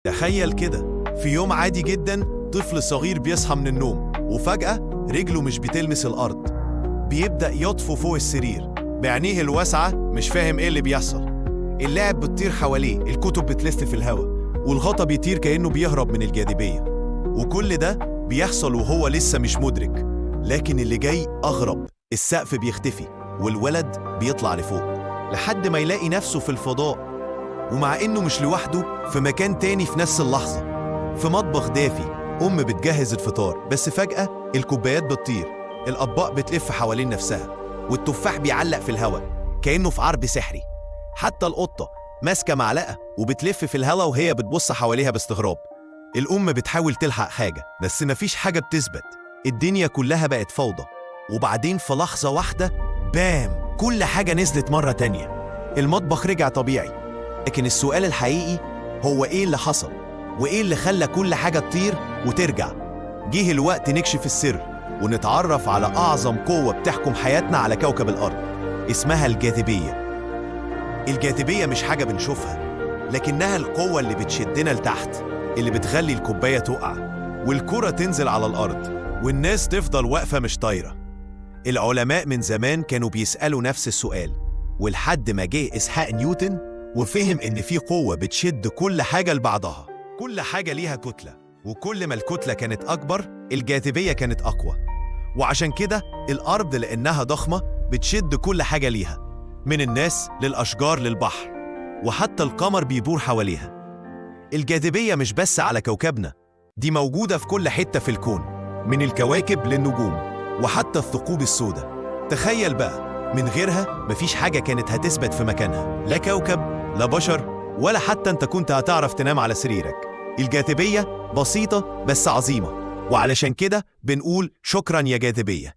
تخيل كده، في يوم عادي جدا طفل صغير بيصحى من النوم وفجأة رجله مش بتلمس الأرض. بيبدأ يطفو فوق السرير بعينيه الواسعة، مش فاهم ايه اللي بيحصل. اللعب بتطير حواليه، الكتب بتلف في الهواء، والغطا بيطير كأنه بيهرب من الجاذبية. وكل ده بيحصل وهو لسه مش مدرك. لكن اللي جاي أغرب، السقف بيختفي والولد بيطلع لفوق لحد ما يلاقي نفسه في الفضاء. ومع إنه مش لوحده، في مكان تاني في نفس اللحظة، في مطبخ دافي، أم بتجهز الفطار. بس فجأة الكوبايات بتطير، الأطباق بتلف حوالين نفسها، والتفاح بيعلق في الهواء كأنه في عرض سحري. حتى القطة ماسكة معلقة وبتلف في الهواء وهي بتبص حواليها باستغراب. الأم بتحاول تلحق حاجة بس مفيش حاجة بتثبت. الدنيا كلها بقت فوضى. وبعدين في لحظة واحدة، بام، كل حاجة نزلت مرة تانية. المطبخ رجع طبيعي. لكن السؤال الحقيقي هو إيه اللي حصل؟ وإيه اللي خلى كل حاجة تطير وترجع؟ جه الوقت نكشف السر ونتعرف على أعظم قوة بتحكم حياتنا على كوكب الأرض، اسمها الجاذبية. الجاذبية مش حاجة بنشوفها، لكنها القوة اللي بتشدنا لتحت، اللي بتخلي الكوباية تقع والكرة تنزل على الأرض والناس تفضل واقفة مش طايرة. العلماء من زمان كانوا بيسألوا نفس السؤال، ولحد ما جه إسحاق نيوتن وفهم إن في قوة بتشد كل حاجة لبعضها. كل حاجة ليها كتلة، وكل ما الكتلة كانت أكبر الجاذبية كانت أقوى. وعشان كده الأرض لأنها ضخمة بتشد كل حاجة ليها، من الناس للأشجار للبحر، وحتى القمر بيدور حواليها. الجاذبية مش بس على كوكبنا، دي موجودة في كل حتة في الكون، من الكواكب للنجوم وحتى الثقوب السوداء. تخيل بقى، من غيرها مفيش حاجة كانت هتثبت في مكانها، لا كوكب، لا بشر، ولا حتى انت كنت هتعرف تنام على سريرك. الجاذبية بسيطة بس عظيمة، وعلشان كده بنقول شكرا يا جاذبية.